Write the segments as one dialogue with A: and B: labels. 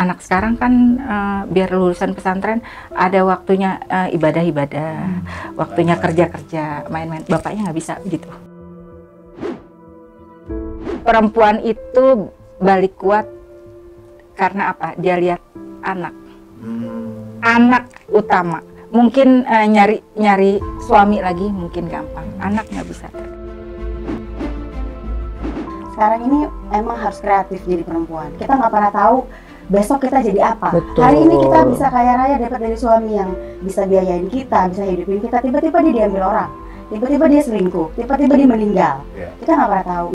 A: Anak sekarang kan biar lulusan pesantren ada waktunya ibadah-ibadah, waktunya kerja-kerja, main-main. Bapaknya nggak bisa gitu. Perempuan itu balik kuat karena apa? Dia lihat anak, anak utama. Mungkin nyari suami lagi mungkin gampang, anak nggak bisa.
B: Sekarang ini emang harus kreatif jadi perempuan. Kita nggak pernah tahu besok kita jadi apa.
C: Betul.
B: Hari ini kita bisa kaya raya dapat dari suami yang bisa biayain kita, bisa hidupin kita. Tiba-tiba dia diambil orang, tiba-tiba dia selingkuh, tiba-tiba dia meninggal. Kita nggak pernah tahu.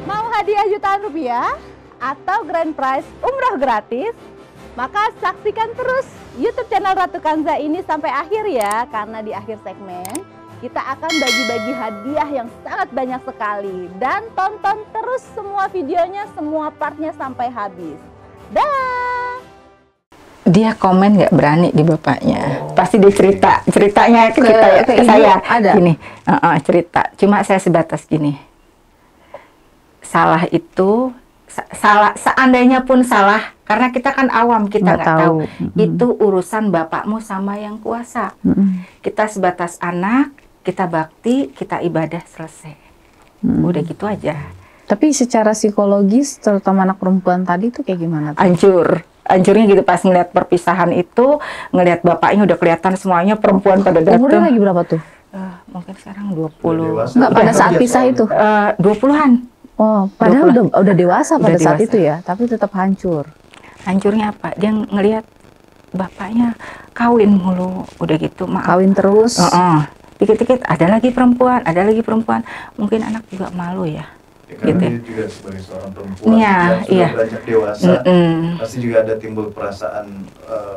D: Mau hadiah jutaan rupiah atau grand prize umroh gratis? Maka saksikan terus YouTube channel Ratu Kanza ini sampai akhir ya, karena di akhir segmen kita akan bagi-bagi hadiah yang sangat banyak sekali. Dan tonton terus semua videonya, semua partnya sampai habis. Dah!
A: Dia komen nggak berani di bapaknya. Pasti dia ceritanya ke saya.
C: Ada?
A: Gini, cerita. Cuma saya sebatas gini. Salah itu, seandainya pun salah, karena kita kan awam, kita nggak tahu. Itu urusan bapakmu sama yang kuasa. Kita sebatas anak, kita bakti, kita ibadah, selesai. Udah gitu aja.
C: Tapi secara psikologis, terutama anak perempuan tadi tuh kayak gimana?
A: Hancurnya gitu pas ngeliat perpisahan itu, ngeliat bapaknya udah kelihatan semuanya, perempuan pada datang.
C: Umurnya lagi berapa tuh?
A: Mungkin sekarang 20.
C: Enggak, pada saat pisah itu?
A: 20-an.
C: Oh, padahal udah dewasa pada saat itu ya, tapi tetap hancur.
A: Hancurnya apa? Dia ngelihat bapaknya kawin mulu, udah gitu maaf.
C: Kawin terus.
A: Dikit-dikit ada lagi perempuan, ada lagi perempuan. Mungkin anak juga malu ya.
E: Karena
A: gitu.
E: dia juga sebagai seorang perempuan yang sudah beranjak dewasa, pasti juga ada timbul perasaan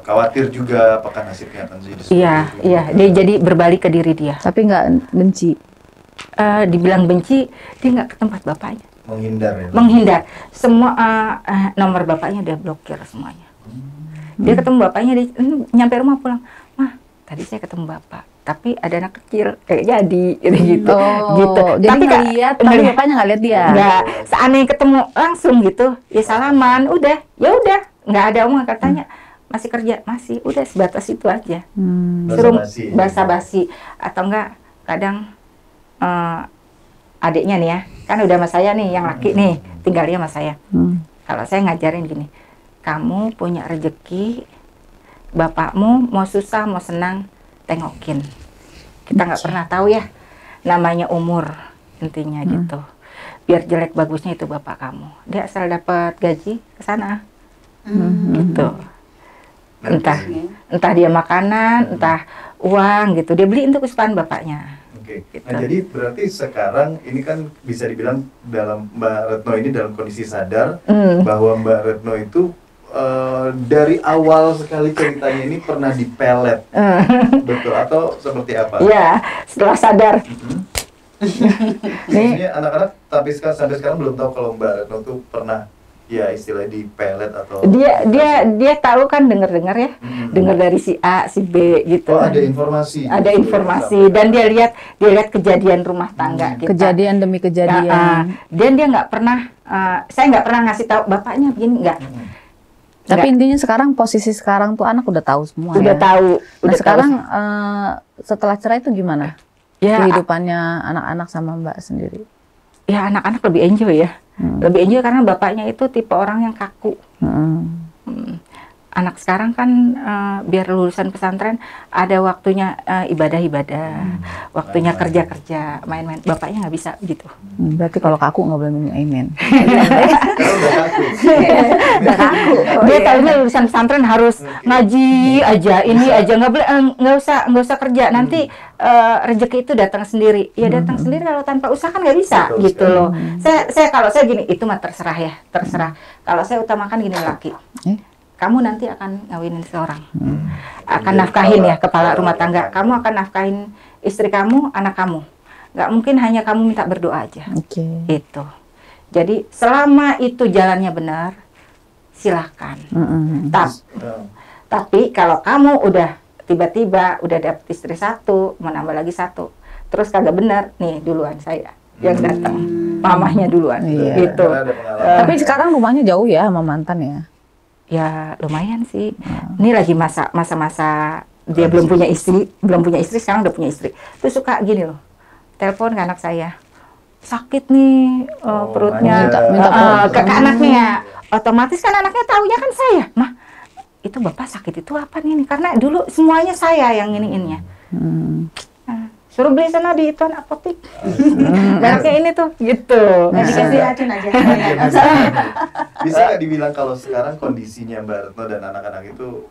E: khawatir juga apakah nasibnya akan jadi seperti itu.
A: Iya, dia jadi berbalik ke diri dia.
C: Tapi nggak benci.
A: Dibilang benci, dia nggak ke tempat bapaknya.
E: Menghindar ya?
A: Menghindar. Semua nomor bapaknya dia blokir semuanya. Dia ketemu bapaknya, dia nyampe rumah pulang. Mah, tadi saya ketemu bapak, tapi ada anak kecil kayak jadi gitu. Gitu.
C: Jadi
A: tapi
C: ngeliat, tapi bapaknya nggak lihat dia.
A: Nggak, seandainya ketemu langsung gitu, ya salaman, udah, ya udah, nggak ada omongan. Katanya masih kerja, masih, udah sebatas itu aja. Suruh basa-basi atau enggak kadang adiknya nih ya, kan udah sama saya nih, yang laki nih, tinggalnya sama saya. Kalau saya ngajarin gini, kamu punya rezeki, bapakmu mau susah mau senang, tengokin. Kita nggak pernah tahu ya, namanya umur, intinya gitu. Biar jelek bagusnya itu bapak kamu, dia asal dapat gaji ke sana, gitu. Entah dia makanan, entah uang gitu, dia beli untuk kesukaan bapaknya.
E: Gitu. Nah, jadi berarti sekarang ini kan bisa dibilang dalam Mbak Retno ini dalam kondisi sadar bahwa Mbak Retno itu dari awal sekali ceritanya ini pernah dipelet, betul atau seperti apa?
A: Iya, setelah sadar.
E: Maksudnya anak-anak tapi sampai sekarang belum tahu kalau Mbak Retno tuh pernah ya istilah dipelet atau
A: dia tahu kan, dengar ya, dengar dari si A si B gitu.
E: Oh, ada informasi
A: dan dia lihat kejadian rumah tangga kita.
C: Kejadian demi kejadian.
A: Dan dia nggak pernah, saya nggak pernah ngasih tahu bapaknya begini, nggak.
C: Tapi intinya sekarang posisi sekarang tuh anak udah tahu semua.
A: Udah tahu.
C: Nah sekarang setelah cerai itu gimana?
A: Ya,
C: kehidupannya anak-anak sama Mbak sendiri?
A: Ya anak-anak lebih enjoy ya. Lebih enjoy karena bapaknya itu tipe orang yang kaku. Anak sekarang kan biar lulusan pesantren ada waktunya ibadah-ibadah, waktunya kerja-kerja, main-main. Bapaknya nggak bisa gitu.
C: Berarti kalau kaku nggak boleh minum amen.
A: Dia tahunya lulusan pesantren harus ngaji aja, ini aja, nggak usah kerja. Nanti rezeki itu datang sendiri. Ya datang sendiri, kalau tanpa usaha kan nggak bisa.
E: Betul,
A: gitu loh. Kalau saya gini, itu mah terserah ya, terserah. Kalau saya utamakan gini, laki, kamu nanti akan ngawinin seorang, akan nafkahin ya, kepala rumah tangga. Kamu akan nafkahin istri kamu, anak kamu. Nggak mungkin hanya kamu minta berdoa aja. Itu. Jadi selama itu jalannya benar, silahkan. Tapi kalau kamu udah tiba-tiba udah dapet istri satu, mau nambah lagi satu, terus kagak benar, nih duluan saya. yang datang. Mamahnya duluan,
C: Iya.
A: gitu.
E: Karena ada pengalaman.
C: Tapi sekarang rumahnya jauh ya sama mantan ya?
A: Ya lumayan sih. Ini lagi masa-masa dia belum punya istri, sekarang udah punya istri. Terus suka gini loh, telepon ke anak saya, sakit nih perutnya,
E: minta
A: ke anaknya. Otomatis kan anaknya taunya kan saya, mah itu bapak sakit itu apa nih? Karena dulu semuanya saya yang iniinnya. Suruh beli sana di Tuan Apotik. Mereknya ini tuh, gitu.
B: Nggak dikasih racun aja.
E: Bisa nggak dibilang kalau sekarang kondisinya Mbak Retno dan anak-anak itu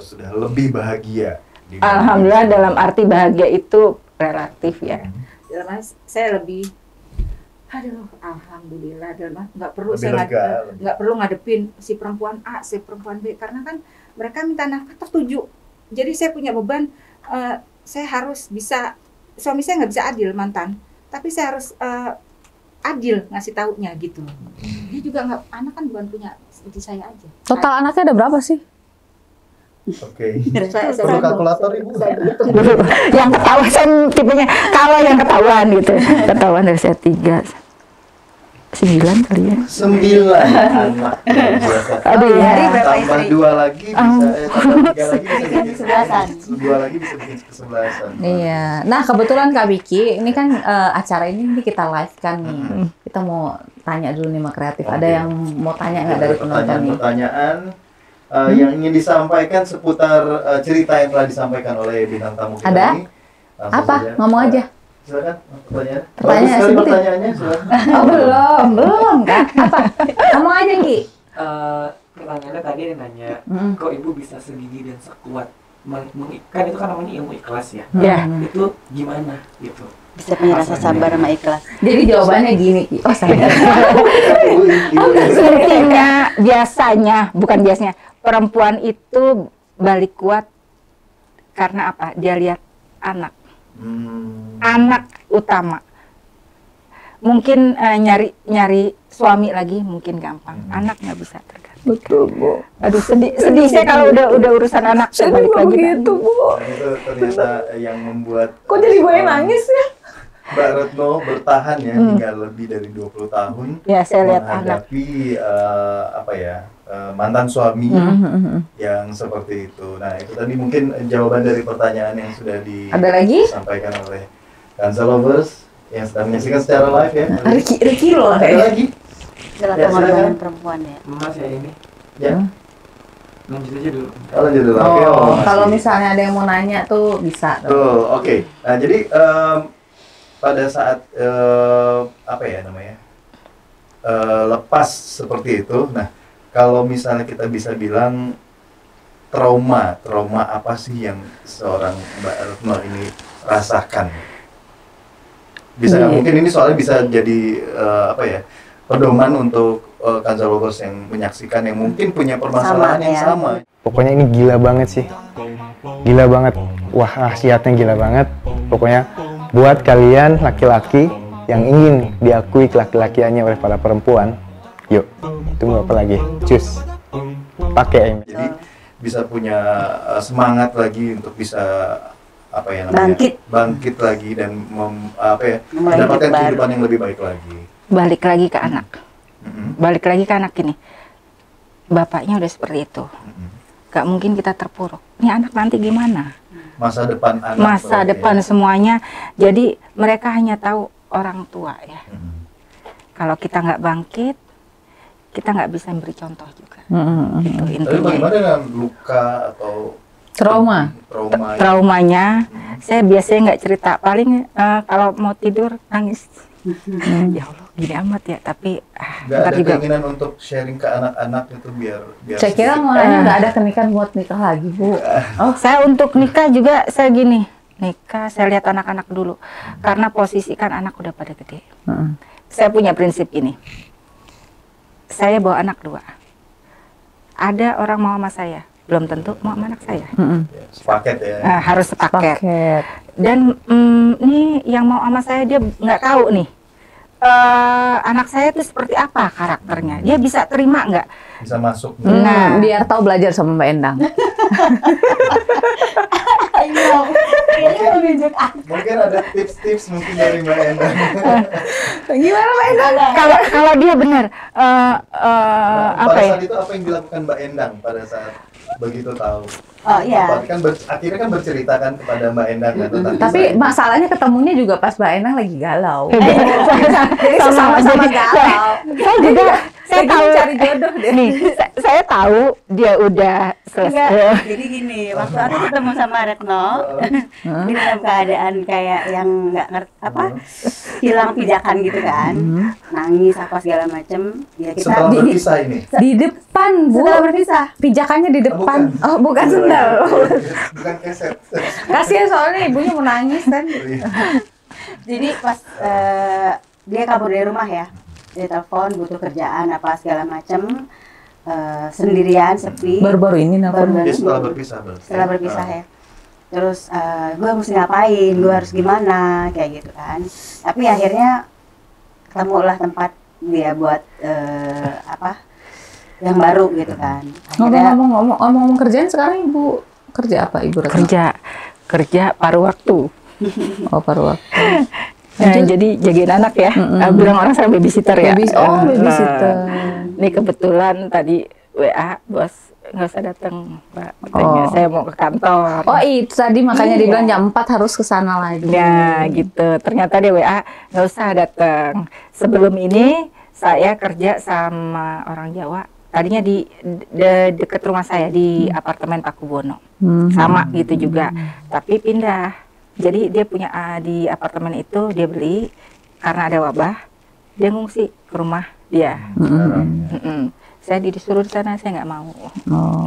E: sudah lebih bahagia?
A: Alhamdulillah, dalam arti bahagia itu relatif ya. Dalam arti saya lebih, aduh, alhamdulillah, dalam arti nggak perlu
E: Lebih
A: saya
E: lega.
A: nggak perlu ngadepin si perempuan A, si perempuan B, karena kan mereka minta nafkah tertuju. Jadi saya punya beban, saya harus bisa, suami saya nggak bisa adil mantan, tapi saya harus adil ngasih taunya gitu. Dia juga nggak, anak kan bukan punya seperti saya aja.
C: Total anaknya ada berapa sih?
E: Oke.
A: Saya
E: Perlu kalkulator Ibu?
A: yang ketahuan saya tipenya, kalau yang ketahuan gitu, ketahuan dari saya 9 kali ya.
E: 9 anak. Biasa.
A: Aduh ya.
B: Hari berapa
E: Tambah
B: istri?
E: 2 lagi bisa, tambah 3 lagi bisa bikin
B: Kesebelasan.
E: 2 lagi bisa bikin kesebelasan.
C: Iya. Nah kebetulan Kak Vicky, ini kan acara ini kita live kan nih. Kita mau tanya dulu nih sama kreatif. Ada yang mau tanya nggak dari penonton nih?
E: Pertanyaan yang ingin disampaikan seputar cerita yang telah disampaikan oleh bintang tamu kita
C: Ada?
E: ini. Langsung
C: Apa?
E: saja.
C: Ngomong aja.
E: Silakan pertanyaan.
C: Pertanyaan,
E: Bagus sekali
C: sebutin.
E: pertanyaannya, silakan.
C: Oh belum Kak. Apa? Ngomong aja Ki.
F: Pertanyaannya tadi ada nanya, kok ibu bisa segigi dan sekuat kan itu kan namanya ilmu ikhlas ya?
A: Ya.
F: Itu gimana gitu?
B: Bisa punya rasa sabar sama ikhlas.
C: Jadi jawabannya gini Ki. Oh saya.
A: Intinya bukan biasanya, perempuan itu balik kuat karena apa? Dia lihat anak. Anak utama. Mungkin nyari suami lagi mungkin gampang. Anak nggak bisa tergantung.
C: Betul Bu.
A: Aduh sedih saya kalau udah urusan anak.
C: Saya
A: balik
C: juga
A: lagi.
C: begitu Bu.
E: Nah, itu ternyata yang membuat
C: Kok jadi gue yang nangis ya?
E: Mbak Retno bertahan ya hingga lebih dari 20 tahun
A: Ya saya lihat anak.
E: menghadapi mantan suami yang seperti itu. Nah itu tadi mungkin jawaban dari pertanyaan yang sudah
C: Ada lagi?
E: disampaikan oleh Kanza Lovers yang sedang menyaksikan secara live ya.
C: Ricky loh
E: Ada lagi?
B: Adalah
E: Ya,
B: pengorbanan
E: silakan.
B: perempuan ya.
F: Mas ya ini,
E: Ya.
F: lanjut aja dulu.
E: Kalau jadi
C: Oh, kalau misalnya ada yang mau nanya tuh bisa.
E: Tuh, oke. Nah, jadi pada saat apa ya namanya? Lepas seperti itu. Nah, kalau misalnya kita bisa bilang trauma apa sih yang seorang Mbak Retno ini rasakan? Bisa nggak? Mungkin ini soalnya bisa jadi apa ya? Pedoman untuk Kanza Lovers yang menyaksikan yang mungkin punya permasalahan
B: Sama,
E: yang
B: ya.
E: sama.
G: Pokoknya ini gila banget sih. Gila banget. Wah, nasihatnya gila banget. Pokoknya buat kalian laki-laki yang ingin diakui laki-lakiannya oleh para perempuan, yuk, tunggu apa lagi? Cus. Pakai ini.
E: Jadi bisa punya semangat lagi untuk bisa apa ya namanya? Bangkit lagi dan
B: Memulai
E: mendapatkan
B: hidup baru.
E: kehidupan yang lebih baik lagi.
A: Balik lagi ke anak. Balik lagi ke anak ini. Bapaknya udah seperti itu. Gak mungkin kita terpuruk. Ini anak nanti gimana?
E: Masa depan anak.
A: Masa
E: berarti
A: depan
E: ya.
A: semuanya. Jadi mereka hanya tahu orang tua ya. Kalau kita nggak bangkit, kita nggak bisa memberi contoh juga. Gitu
E: Tapi
A: intinya.
E: bagaimana dengan luka atau
C: Trauma.
A: Traumanya, saya biasanya nggak cerita. Paling kalau mau tidur nangis. Ya Allah, gini amat ya. Tapi
E: Nggak
A: ntar
E: ada
A: juga.
E: keinginan untuk sharing ke anak-anak itu biar
C: Saya kira mulanya nggak ada pernikahan buat nikah lagi Bu.
A: Saya untuk nikah juga saya gini. Nikah saya lihat anak-anak dulu. Karena posisi kan anak udah pada gede. Saya punya prinsip ini. Saya bawa anak 2. Ada orang mau sama saya, belum tentu mau sama anak saya.
E: sepaket ya.
A: Harus sepaket.
C: Paket.
A: Dan nih yang mau sama saya dia nggak tahu nih anak saya itu seperti apa karakternya. Dia bisa terima nggak?
E: Bisa masuk.
A: Nah,
C: Biar tahu belajar sama Mbak Endang.
B: Ayo, ini menunjuk aku.
E: Mungkin ada tips-tips mungkin dari Mbak Endang.
C: Gimana Mbak Endang?
A: Kalau dia benar apa
E: Pada
A: ya?
E: saat itu apa yang dilakukan Mbak Endang pada saat begitu tahu?
B: Oh iya.
E: Apa, kan akhirnya kan bercerita kan kepada Mbak Endang kan tentang
C: Tapi
E: kisah ini.
C: masalahnya ketemunya juga pas Mbak Endang lagi galau.
A: Jadi
C: sama-sama galau.
A: Saya juga saya tahu
C: cari jodoh deh.
A: nih, saya tahu dia udah
B: Enggak,
A: selesai.
B: jadi gini, waktu aku ketemu sama Retno di dalam keadaan kayak yang nggak ngerti apa, hilang pijakan gitu kan, nangis apa segala macem, ya kita
E: Setelah berpisah ini.
C: Di depan, Bu.
B: setelah berpisah.
C: Pijakannya di depan.
E: Bukan.
C: Oh, bukan sendal.
E: Bukan keset.
C: Kasihan soalnya ibunya mau nangis kan.
B: Jadi pas dia kabur dari rumah ya, dia telepon butuh kerjaan apa segala macem, sendirian sepi.
C: Baru-baru ini nelfon.
B: Baru-baru
E: Dia setelah berpisah berarti.
B: setelah berpisah ya. Terus gue mesti ngapain, gue harus gimana, kayak gitu kan. Tapi akhirnya ketemulah tempat dia buat apa yang baru gitu kan. Akhirnya
C: Ngomong-ngomong kerjaan sekarang Ibu kerja apa Ibu Retno?
A: Kerja paruh waktu.
C: Oh, paruh waktu.
A: Jadi jagain anak ya. Bilang orang saya babysitter ya.
C: Babysitter.
A: Ini kebetulan tadi WA bos nggak usah datang Mbak. Katanya saya mau ke kantor.
C: Oh, itu tadi makanya dibilang jam 4 harus ke sana lagi.
A: Ya gitu. Ternyata dia WA nggak usah datang. Sebelum ini saya kerja sama orang Jawa. Tadinya di dekat rumah saya di apartemen Pakubono. Sama gitu juga. Tapi pindah. Jadi dia punya di apartemen itu dia beli karena ada wabah. Dia ngungsi ke rumah dia. Saya disuruh di sana, saya nggak mau.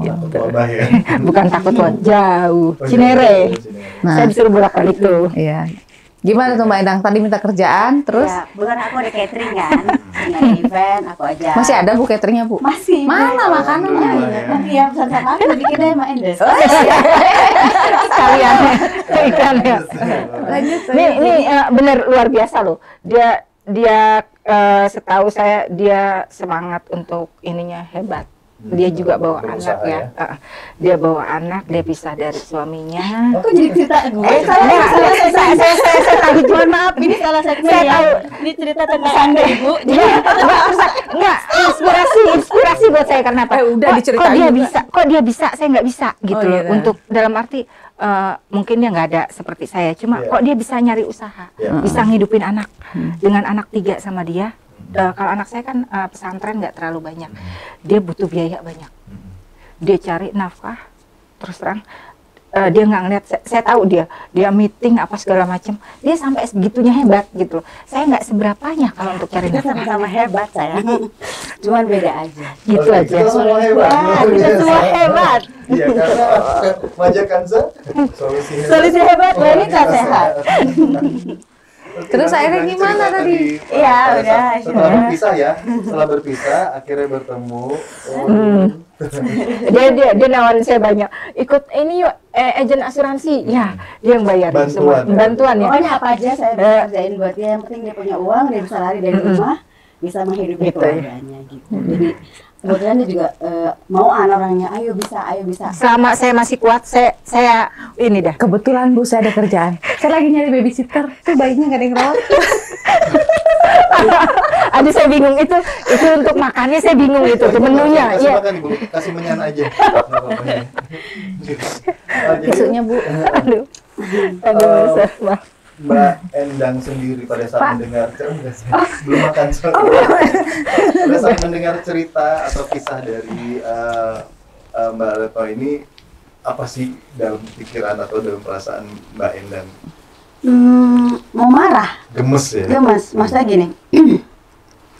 A: Gitu.
E: Wabah ya.
A: Bukan takut jauh. Cinere.
C: Nah.
A: Saya disuruh bolak-balik tuh.
C: Iya. Gimana tuh Mbak Endang? Tadi minta kerjaan, terus
B: ya, bukan aku ada catering kan, punya event aku aja.
C: masih ada Bu cateringnya Bu?
B: Masih.
C: Mana makanannya?
B: Nanti ya pesan sama aku bikinnya sama Endes.
A: Sekalian ikan ya.
C: Lanjut.
A: Ini bener luar biasa loh. Dia setahu saya dia semangat untuk ininya hebat. Dia juga bawa
E: berusaha
A: anak ya. Dia bawa anak, dia pisah dari suaminya.
B: Aku jadi cerita gue.
A: Saya tahu, mohon maaf.
B: Ini salah segmen
A: Saya
B: ya.
A: tahu.
B: Ini cerita tentang Anda Ibu.
A: Enggak, inspirasi buat saya karena apa?
C: Udah diceritain
A: kok dia
C: juga.
A: bisa, kok dia bisa, saya nggak bisa gitu
C: Oh,
A: loh.
C: iya.
A: Untuk dalam arti mungkin dia nggak ada seperti saya, cuma kok dia bisa nyari usaha, bisa ngidupin anak dengan anak 3 sama dia. Kalau anak saya kan pesantren nggak terlalu banyak, dia butuh biaya banyak. Dia cari nafkah, terus terang dia nggak ngeliat. Saya tahu dia meeting apa segala macam, dia sampai segitunya hebat gitu loh. Saya nggak seberapanya kalau untuk cari
B: Kita
A: nafkah.
B: sama-sama hebat saya. Cuman beda aja.
A: Gitu
E: Oke,
A: aja.
E: Kita semua hebat.
B: Wah, kita semua hebat.
E: Iya, karena Wajah Kanza solusi hebat.
B: Solusi hebat, wanita sehat.
E: Oke,
C: Terus
E: nanti
C: akhirnya
E: lanjut
C: gimana
E: cerita
C: tadi?
B: Iya,
E: pada
B: udah,
E: setelah
B: sudah.
E: berpisah ya, setelah berpisah akhirnya bertemu.
A: Dia nawarin saya banyak, ikut ini yuk agen asuransi. Ya, dia yang bayar semua.
E: Bantuan, ya?
A: Bantuan ya.
B: Pokoknya apa aja saya bisa kerjain buat dia. Yang penting dia punya uang, dia bisa lari dari rumah, bisa menghidupi
A: Gitu ya.
B: keluarganya gitu. Jadi kebetulan dia juga mau orangnya, ayo bisa.
A: Selama saya masih kuat, saya ini dah.
C: Kebetulan Bu saya ada kerjaan. Saya lagi nyari babysitter. Tuh bayinya nggak ada yang rawat.
A: Aduh saya bingung itu untuk makannya saya bingung itu tuh menunya.
E: Kasih
A: Iya.
E: makan Ibu, kasih menyan aja. Nggak apa-apa ya. Jadi,
C: Besoknya Bu.
A: Aduh. Maaf.
E: Mbak Endang sendiri pada saat mendengar belum makan pada saat mendengar cerita atau kisah dari Mbak Retno ini, apa sih dalam pikiran atau dalam perasaan Mbak Endang?
B: Mau marah,
E: Gemes ya?
B: gemes. Maksudnya gini,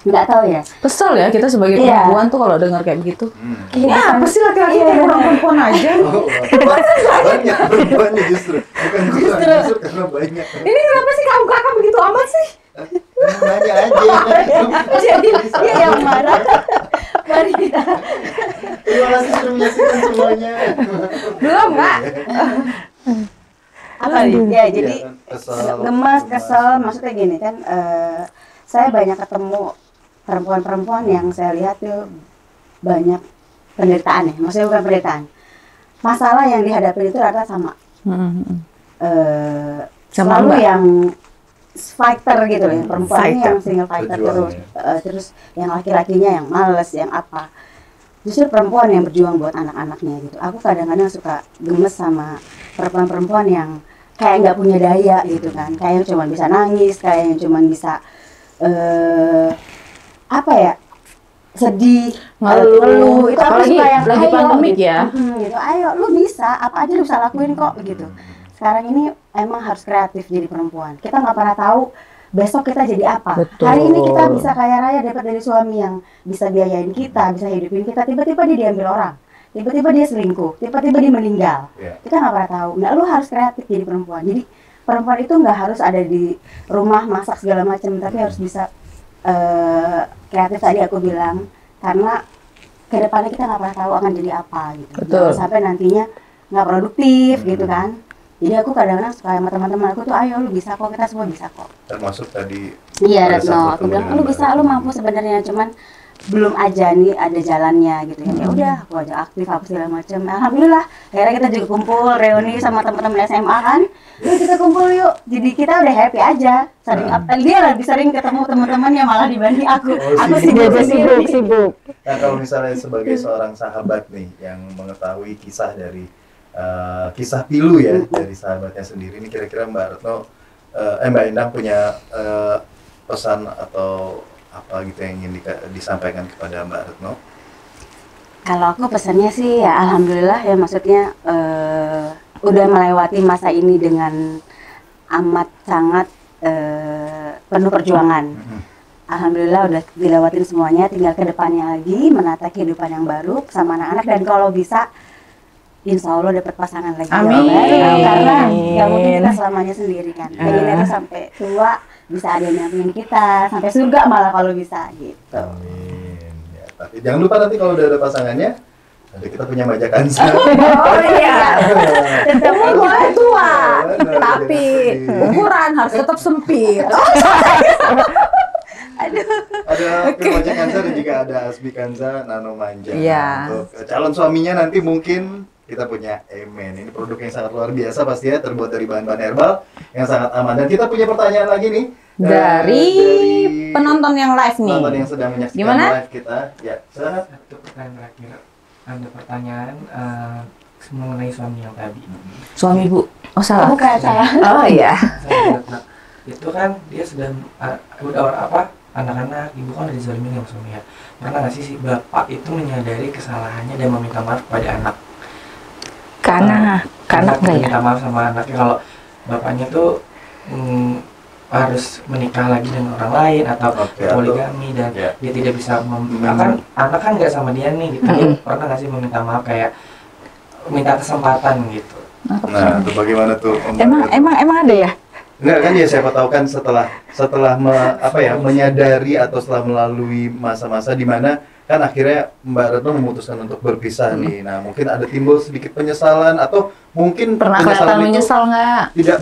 B: nggak tahu ya.
C: Kesel ya kita sebagai
B: Iya.
C: perempuan tuh kalau dengar kayak begitu.
B: Iya,
C: Ya apa sih laki-laki kayak orang perempuan aja?
E: Oh, banyak perempuannya justru, bukan kurang, justru karena banyak.
C: Ini kenapa sih kamu kakak begitu amat sih?
E: Nanya aja.
B: Jadi dia yang marah. Mari kita.
E: Terima kasih sudah menyaksikan semuanya.
C: Belum nggak?
B: Apa nih? Ya jadi
E: Iya, kesel.
B: gemas, kesel. Maksudnya gini kan, saya banyak ketemu perempuan-perempuan yang saya lihat tuh banyak penderitaan ya. Maksudnya bukan penderitaan. Masalah yang dihadapi itu rata sama.
C: Sama
B: Selalu
C: Mbak.
B: yang fighter gitu loh, yang perempuan ini
C: Fighter.
B: yang single fighter
E: Berjuang,
B: terus, terus yang laki-lakinya yang males, yang apa. Justru perempuan yang berjuang buat anak-anaknya gitu. Aku kadang-kadang suka gemes sama perempuan-perempuan yang kayak nggak punya daya gitu kan, kayak yang cuma bisa nangis, kayak yang cuma bisa apa ya, sedih, ngeluh, itu aku
C: apalagi
B: suka yang
C: lagi
B: ayo,
C: pandemik
B: gitu.
C: ya.
B: Gitu, ayo lu bisa, apa aja lu bisa lakuin kok gitu. Sekarang ini emang harus kreatif jadi perempuan. Kita nggak pernah tahu besok kita jadi apa.
C: Betul.
B: Hari ini kita bisa kaya raya dapat dari suami yang bisa biayain kita, bisa hidupin kita, tiba-tiba dia diambil orang, tiba-tiba dia selingkuh, tiba-tiba dia meninggal.
E: Yeah.
B: Kita nggak pernah tahu. Nah, lu harus kreatif jadi perempuan. Jadi perempuan itu nggak harus ada di rumah masak segala macam, tapi harus bisa kreatif tadi aku bilang, karena kedepannya kita nggak pernah tahu akan jadi apa gitu.
C: Betul.
B: Jangan sampai nantinya nggak produktif gitu kan. Jadi aku kadang-kadang suka sama teman-teman aku tuh, ayo lu bisa kok, kita semua bisa kok.
E: Termasuk tadi
B: Iya
E: pada saat
B: Retno, aku
E: bertemu
B: bilang
E: dengan
B: lu bisa,
E: Mbak
B: lu
E: Retno.
B: mampu sebenarnya, cuman belum aja nih ada jalannya gitu ya. Ya udah, aku aja aktif apa segala macam. Alhamdulillah, akhirnya kita juga kumpul reuni sama teman-teman SMA kan. Yuk kita kumpul yuk. Jadi kita udah happy aja. Sering dia lebih sering ketemu teman-temannya malah dibanding aku.
E: Oh,
B: Aku
E: sibuk.
B: sibuk.
E: Nah, kalau misalnya sebagai seorang sahabat nih yang mengetahui kisah dari kisah pilu ya dari sahabatnya sendiri, ini kira-kira Mbak Retno, Mbak Endang punya pesan atau apa gitu yang ingin disampaikan kepada Mbak Retno?
B: Kalau aku pesannya sih ya alhamdulillah ya, maksudnya udah melewati masa ini dengan amat sangat penuh perjuangan. Alhamdulillah udah dilewatin semuanya, tinggal ke depannya lagi menata kehidupan yang baru sama anak-anak, dan kalau bisa insya Allah dapat pasangan lagi.
C: Amin.
B: Baru, karena nggak mungkin kita selamanya sendiri kan. Pengennya tuh sampai tua bisa ada yang nampingin kita, sampai surga malah kalau bisa gitu.
E: Amin. Ya, tapi jangan lupa nanti kalau udah ada pasangannya, nanti kita punya Mbak Kanza.
C: Oh iya.
B: Tetap
C: Boleh tua,
E: Benar,
C: tapi
E: jangan sedih.
C: ukuran harus tetap sempit.
E: Ada Mbak Kanza dan juga ada Asbi Kanza Nano Manja.
C: Iya.
E: Untuk calon suaminya nanti mungkin kita punya Emen. Ini produk yang sangat luar biasa pasti ya, terbuat dari bahan-bahan herbal yang sangat aman. Dan kita punya pertanyaan lagi nih
C: Dari penonton yang live nih.
E: penonton yang sedang menyaksikan
C: Gimana?
E: live kita. Ya, silakan.
F: Satu pertanyaan terakhir. Ada pertanyaan mengenai suami yang tadi.
C: Suami Bu. Oh salah.
B: bukan salah.
C: Oh iya.
F: Nah, itu kan dia sudah udah apa anak-anak, ibu kan udah dizalimin sama suaminya. Pernah nggak sih si bapak itu menyadari kesalahannya dan meminta maaf kepada anak?
A: Karena
F: Anak
A: enggak ya?
F: minta maaf sama anaknya kalau bapaknya tuh harus menikah lagi dengan orang lain atau
E: Oke, atau-
F: poligami dan
E: ya.
F: dia tidak bisa kan anak kan nggak sama dia nih gitu. Dia pernah nggak sih meminta maaf kayak minta kesempatan gitu?
E: Nah, itu bagaimana tuh? Om?
A: Emang ada ya?
E: Enggak kan ya, siapa tahu kan setelah menyadari atau setelah melalui masa-masa di mana kan akhirnya Mbak Retno memutuskan untuk berpisah nih. Nah, mungkin ada timbul sedikit penyesalan atau mungkin
C: Pernah kelihatan
E: penyesalan itu
C: menyesal nggak?
E: tidak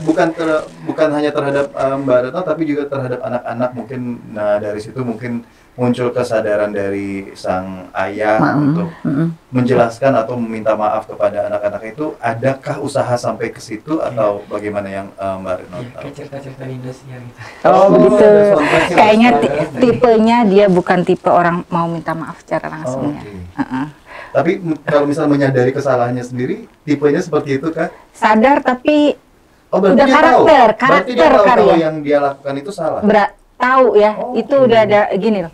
E: bukan hanya terhadap Mbak Retno tapi juga terhadap anak-anak mungkin. Nah, dari situ mungkin muncul kesadaran dari sang ayah untuk menjelaskan atau meminta maaf kepada anak-anak itu. Adakah usaha sampai ke situ atau bagaimana yang Mbak Retno
F: Ya,
E: tahu?
F: kayak cerita-cerita di Indosiar gitu.
A: Oh begitu.
E: ada soundtracknya.
A: Kayaknya tipenya dia bukan tipe orang mau minta maaf secara langsung ya.
E: Oke.
A: Heeh.
E: Tapi kalau misalnya menyadari kesalahannya sendiri, tipenya seperti itu kan?
A: Sadar tapi
E: Oh, berarti
A: Udah
E: dia tahu.
A: karakter
E: Berarti dia tahu
A: karya.
E: kalau yang dia lakukan itu salah.
A: tahu ya.
E: Oh,
A: Itu
E: oke.
A: udah ada gini loh.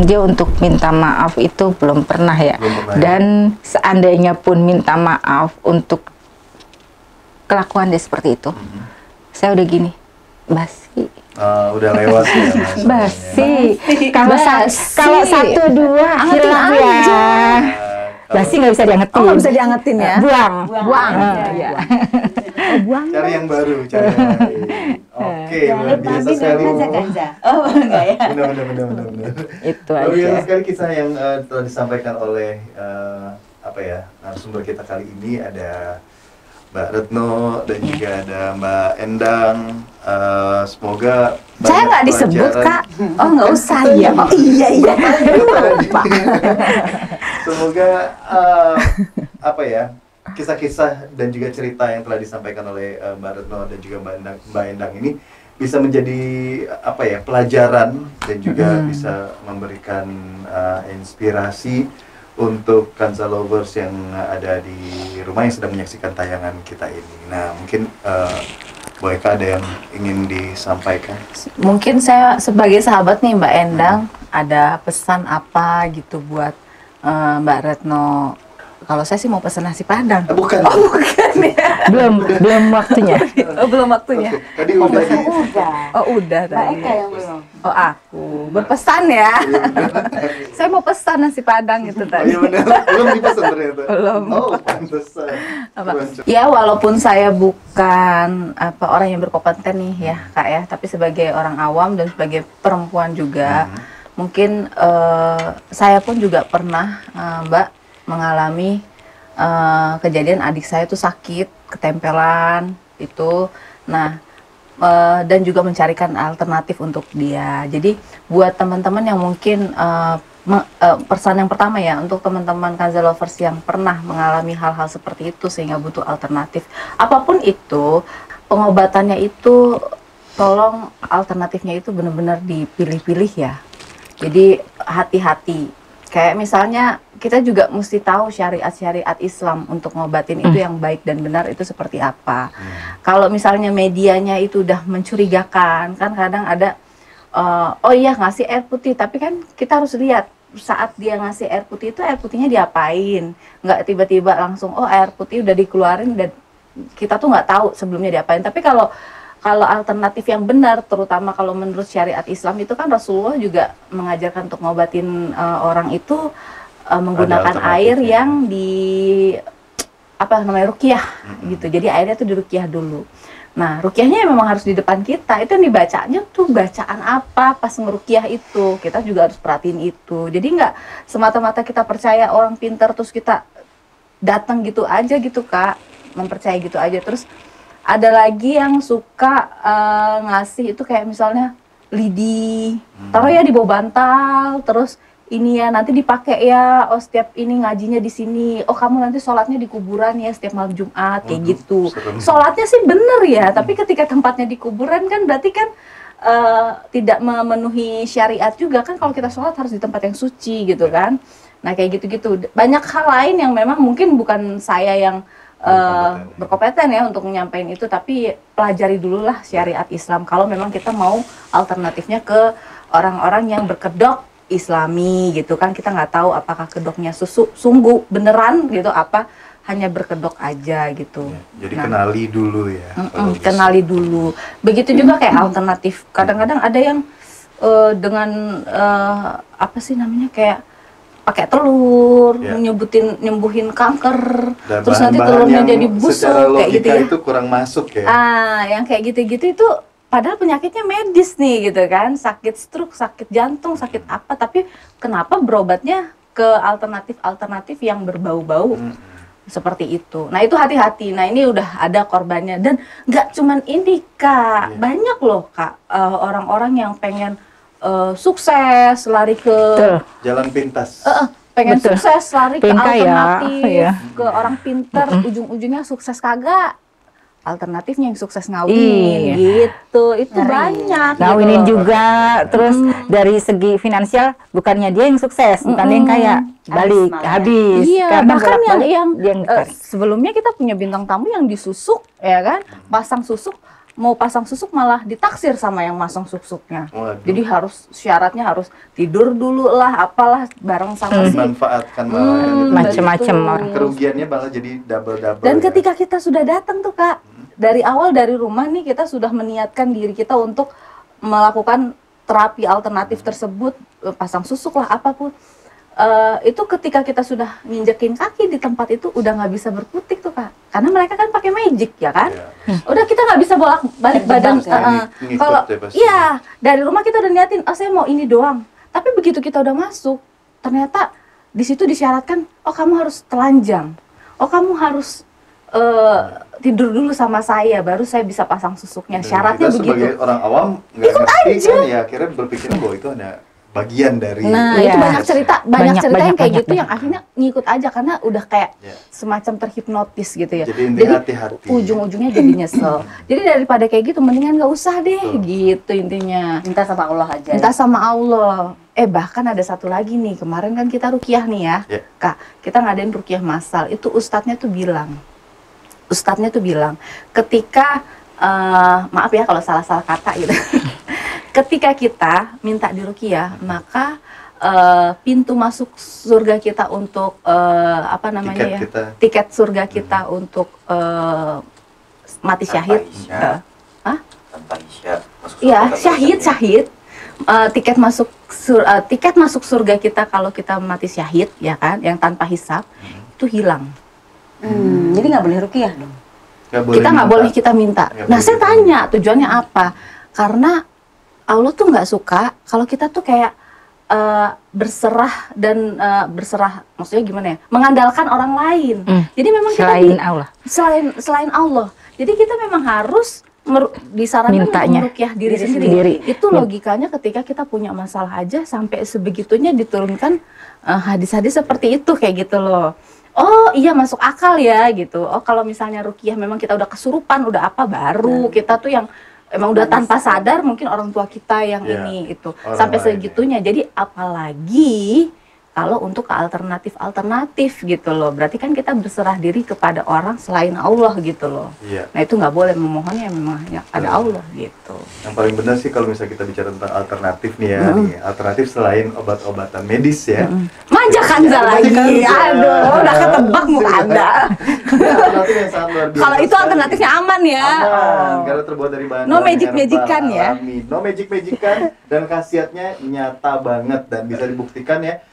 A: Dia untuk minta maaf itu belum pernah ya.
E: Belum pernah ya.
A: Dan seandainya pun minta maaf untuk kelakuan dia seperti itu, saya udah gini, basi.
E: Udah lewat ya. Mas.
A: Basi. Kalau
C: Basi.
A: kalau satu dua
C: Angetin
A: hilang
C: aja.
A: ya.
E: Kalau
A: Basi nggak bisa diangetin.
C: Oh nggak bisa diangetin ya?
A: Buang.
C: Buang.
A: Iya.
E: cari yang baru, cari yang lain. Oke,
B: Jangan
E: luar
B: lupa
E: biasa
B: minum
E: sekali.
B: Kanza. Oh enggak ya.
E: Benar.
A: Itu
E: Luar biasa
A: aja.
E: sekali kisah yang telah disampaikan oleh narasumber kita kali ini. Ada Mbak Retno dan juga ada Mbak Endang. Semoga
C: Saya
E: banyak
C: nggak disebut
E: pelajaran.
C: Kak. Oh nggak usah ya. Oh iya. Lupa.
E: Semoga kisah-kisah dan juga cerita yang telah disampaikan oleh Mbak Retno dan juga Mbak Endang ini bisa menjadi apa ya, pelajaran dan juga bisa memberikan inspirasi untuk Kanza lovers yang ada di rumah yang sedang menyaksikan tayangan kita ini. Nah, mungkin Bu Eka ada yang ingin disampaikan?
C: Mungkin saya sebagai sahabat nih Mbak Endang, ada pesan apa gitu buat Mbak Retno? Kalau saya sih mau pesan nasi Padang.
E: Bukan.
C: Oh, bukan ya.
A: belum waktunya.
C: Oh, belum waktunya.
E: Oke, tadi udah di...
C: Oh, udah
B: Mbak
C: tadi.
B: Eka yang belum.
C: Oh, aku berpesan ya. Saya mau pesan nasi Padang itu
E: Oh
C: tadi.
E: iya benar, belum dipesan ternyata.
C: Belum.
E: Oh, pantesan.
C: Apa? Ya, walaupun saya bukan orang yang berkompeten nih ya Kak ya, tapi sebagai orang awam dan sebagai perempuan juga, mungkin saya pun juga pernah Mbak mengalami kejadian adik saya tuh sakit, ketempelan itu. Nah, dan juga mencarikan alternatif untuk dia. Jadi buat teman-teman yang mungkin pesan yang pertama ya, untuk teman-teman Kanza lovers yang pernah mengalami hal-hal seperti itu sehingga butuh alternatif, apapun itu, pengobatannya itu tolong alternatifnya itu benar-benar dipilih-pilih ya. Jadi hati-hati. Kayak misalnya kita juga mesti tahu syariat-syariat Islam untuk ngobatin itu yang baik dan benar itu seperti apa. Kalau misalnya medianya itu udah mencurigakan, kan kadang ada oh iya ngasih air putih, tapi kan kita harus lihat saat dia ngasih air putih itu air putihnya diapain. Nggak tiba-tiba langsung oh air putih udah dikeluarin dan kita tuh nggak tahu sebelumnya diapain. Tapi kalau alternatif yang benar, terutama kalau menurut syariat Islam itu kan Rasulullah juga mengajarkan untuk ngobatin orang itu menggunakan air yang di apa namanya ruqyah gitu. Jadi airnya tuh diruqyah dulu. Nah, ruqyahnya memang harus di depan kita. Itu yang dibacanya tuh bacaan apa pas ngeruqyah itu. Kita juga harus perhatiin itu. Jadi nggak semata-mata kita percaya orang pintar terus kita datang gitu aja gitu Kak, mempercaya gitu aja. Terus ada lagi yang suka ngasih itu kayak misalnya lidi, taruh ya di bawah bantal, terus ini ya nanti dipakai ya, oh setiap ini ngajinya di sini, oh kamu nanti sholatnya di kuburan ya setiap malam Jumat kayak gitu. Sholatnya sih bener ya, tapi ketika tempatnya di kuburan kan berarti kan tidak memenuhi syariat juga kan, kalau kita sholat harus di tempat yang suci gitu kan. Nah kayak gitu-gitu, banyak hal lain yang memang mungkin bukan saya yang berkompeten ya untuk menyampaikan itu, tapi pelajari dulu lah syariat Islam kalau memang kita mau alternatifnya ke orang-orang yang berkedok Islami gitu kan. Kita nggak tahu apakah kedoknya sungguh beneran gitu, apa hanya berkedok aja gitu.
E: Jadi kenali dulu ya.
C: Kenali dulu. Begitu juga kayak alternatif. Kadang-kadang ada yang dengan apa sih namanya, kayak pakai telur, nyembuhin kanker, dan terus nanti telurnya jadi busuk kayak gitu ya.
E: Itu kurang masuk ya.
C: Yang kayak gitu-gitu itu padahal penyakitnya medis nih gitu kan, sakit stroke, sakit jantung, sakit apa, tapi kenapa berobatnya ke alternatif yang berbau-bau seperti itu. Nah itu hati-hati. Nah ini udah ada korbannya, dan nggak cuman ini Kak, banyak loh Kak orang-orang yang pengen sukses, lari ke
E: jalan pintas,
C: pengen sukses, lari ke alternatif, ke orang pintar, ujung-ujungnya sukses kagak. Alternatifnya yang sukses ngawinin gitu, itu banyak.
A: Ngawinin juga, terus dari segi finansial bukannya dia yang sukses, bukan dia yang kaya, balik habis.
C: Iya, bahkan yang sebelumnya kita punya bintang tamu yang disusuk, ya kan, pasang susuk. Mau pasang susuk malah ditaksir sama yang masang susuknya. Jadi harus syaratnya harus tidur dulu lah, apalah bareng sama
E: dimanfaatkan
A: macam-macam.
E: Kerugiannya malah jadi double.
C: Dan ketika kita sudah datang tuh Kak, dari awal dari rumah nih kita sudah meniatkan diri kita untuk melakukan terapi alternatif tersebut, pasang susuk lah apapun. Itu ketika kita sudah nginjekin kaki di tempat itu udah nggak bisa berkutik tuh Kak, karena mereka kan pakai magic ya kan. Udah kita nggak bisa bolak-balik badan. Kalau iya dari rumah kita udah niatin, oh saya mau ini doang, tapi begitu kita udah masuk ternyata di situ disyaratkan, oh kamu harus telanjang, oh kamu harus tidur dulu sama saya baru saya bisa pasang susuknya. Syaratnya
E: kita
C: begitu.
E: Sebagai orang awam nggak ngerti kan ya, akhirnya berpikir bahwa itu ada bagian dari.
C: Nah,
A: Iya.
C: itu banyak cerita yang kayak
A: banyak,
C: gitu yang akhirnya ngikut aja karena udah kayak
E: Ya.
C: semacam terhipnotis gitu ya.
E: Jadi intinya hati-hati.
C: ujung-ujungnya jadi nyesel. Jadi daripada kayak gitu mendingan nggak usah deh gitu intinya.
B: Minta sama Allah aja.
C: Minta sama Allah. Bahkan ada satu lagi nih, kemarin kan kita ruqyah nih ya.
E: Ya.
C: Kak, kita ngadain ruqyah massal. Itu ustadznya tuh bilang, ketika maaf ya kalau salah-salah kata gitu. Ketika kita minta diruqyah, maka pintu masuk surga kita untuk tiket surga kita untuk mati syahid.
F: Tanpa isya.
C: Iya, syahid. Tiket masuk surga kita kalau kita mati syahid, ya kan, yang tanpa hisab, itu hilang.
B: Jadi nggak boleh ruqyah dong.
C: Kita nggak boleh kita minta. Nah, saya tanya tujuannya apa? Karena Allah tuh nggak suka kalau kita tuh kayak berserah, maksudnya gimana ya? Mengandalkan orang lain. Jadi memang selain Allah. Jadi kita memang harus disarankan untuk meruqyah diri sendiri. Itu logikanya ketika kita punya masalah aja sampai sebegitunya diturunkan hadis-hadis seperti itu kayak gitu loh. Oh iya, masuk akal ya gitu. Oh kalau misalnya ruqyah memang kita udah kesurupan, udah apa baru kita tuh yang emang udah tanpa sadar, mungkin orang tua kita yang ini itu sampai segitunya. Jadi apalagi kalau untuk alternatif gitu loh, berarti kan kita berserah diri kepada orang selain Allah gitu loh. Nah itu nggak boleh, memohonnya memang hanya ada Allah gitu.
E: Yang paling benar sih kalau misalnya kita bicara tentang alternatif nih ya, alternatif selain obat-obatan medis ya.
C: Manja Kanza lagi, aduh udah ketebak muka Anda.
E: Alternatif yang sangat luar biasa.
C: Kalau itu alternatifnya aman ya.
E: Aman, karena terbuat dari bahan
C: No magic-magican ya.
E: No magic-magican dan khasiatnya nyata banget dan bisa dibuktikan ya.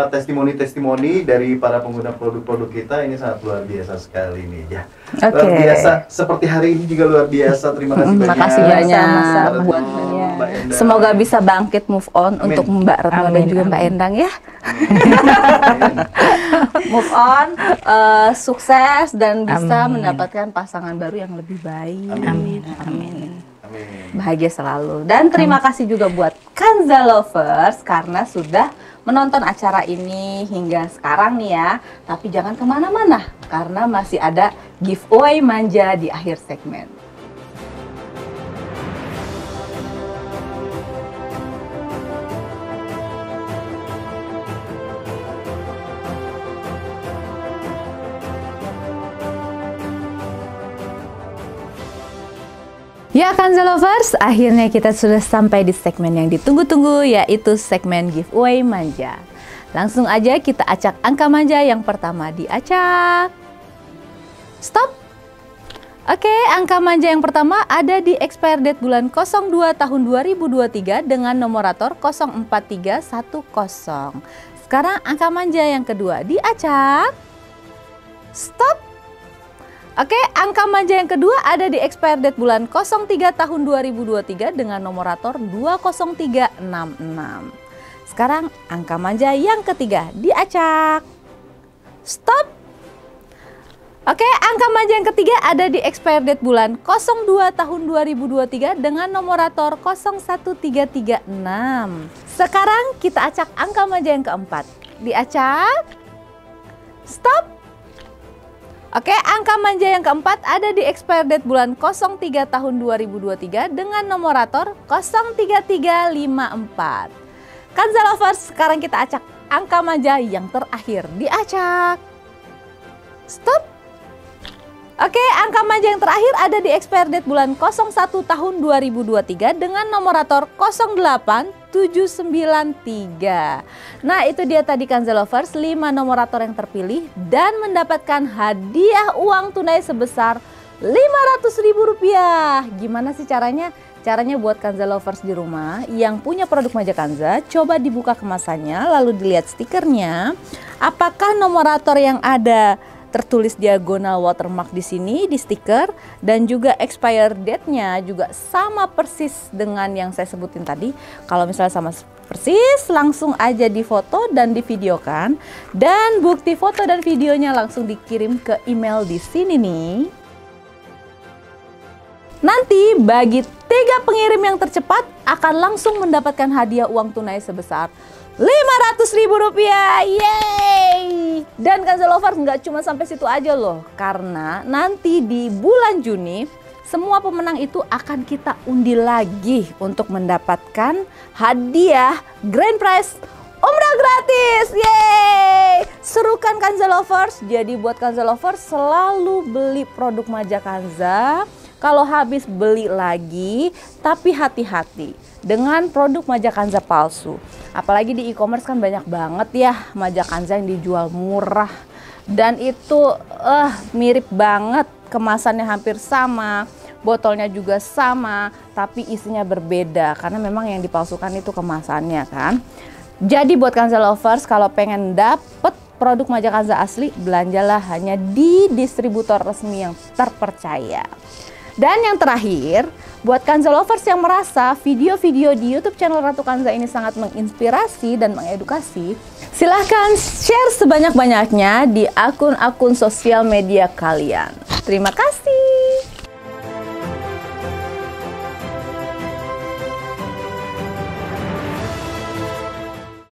E: Testimoni-testimoni dari para pengguna produk-produk kita ini sangat luar biasa sekali nih ya. Luar biasa, seperti hari ini juga luar biasa. Terima kasih banyak.
C: Makasih banyak buat
E: Mbak Endang.
C: semoga bisa bangkit move on untuk Mbak Retno dan juga Mbak Endang ya. Move on, sukses dan bisa mendapatkan pasangan baru yang lebih baik. Amin. Bahagia selalu. Dan terima kasih juga buat Kanza Lovers karena sudah menonton acara ini hingga sekarang nih ya. Tapi jangan kemana-mana karena masih ada giveaway manja di akhir segmen. Ya Kanza Lovers, akhirnya kita sudah sampai di segmen yang ditunggu-tunggu, yaitu segmen giveaway manja. Langsung aja kita acak angka manja yang pertama, diacak. Stop. Oke, angka manja yang pertama ada di expire date bulan 02 tahun 2023 dengan nomorator 04310. Sekarang angka manja yang kedua, diacak. Stop. Oke, angka manja yang kedua ada di expire date bulan 03 tahun 2023 dengan nomorator 20366. Sekarang angka manja yang ketiga, diacak. Stop. Oke, angka manja yang ketiga ada di expire date bulan 02 tahun 2023 dengan nomorator 01336. Sekarang kita acak angka manja yang keempat. Diacak. Stop. Oke, angka manja yang keempat ada di expire date bulan 03 tahun 2023 dengan nomorator 03354. Kanza Lovers, sekarang kita acak angka manja yang terakhir. Diacak. Stop. Oke, angka manja yang terakhir ada di expire date bulan 01 tahun 2023 dengan nomorator 08793. Nah, itu dia tadi Kanza Lovers, 5 nomorator yang terpilih dan mendapatkan hadiah uang tunai sebesar Rp500.000. Gimana sih caranya? Caranya buat Kanza Lovers di rumah yang punya produk Manja Kanza, coba dibuka kemasannya lalu dilihat stikernya. Apakah nomorator yang ada tertulis diagonal watermark di sini di stiker dan juga expire date-nya juga sama persis dengan yang saya sebutin tadi. Kalau misalnya sama persis, langsung aja difoto dan divideokan, dan bukti foto dan videonya langsung dikirim ke email di sini nih.
D: Nanti bagi 3 pengirim yang tercepat akan langsung mendapatkan hadiah uang tunai sebesar Rp500.000. Yeay! Dan Kanza Lovers nggak cuma sampai situ aja loh, karena nanti di bulan Juni semua pemenang itu akan kita undi lagi untuk mendapatkan hadiah grand prize umrah gratis. Yeay! Seru kan Kanza Lovers? Jadi buat Kanza Lovers selalu beli produk Maja Kanza. Kalau habis beli lagi, tapi hati-hati dengan produk Maja Kanza palsu. Apalagi di e-commerce kan banyak banget ya Maja Kanza yang dijual murah. Dan itu mirip banget, kemasannya hampir sama, botolnya juga sama, tapi isinya berbeda karena memang yang dipalsukan itu kemasannya kan. Jadi buat Kanza Lovers kalau pengen dapet produk Maja Kanza asli, belanjalah hanya di distributor resmi yang terpercaya. Dan yang terakhir, buat Kanza Lovers yang merasa video-video di YouTube channel Ratu Kanza ini sangat menginspirasi dan mengedukasi, silahkan share sebanyak-banyaknya di akun-akun sosial media kalian. Terima kasih.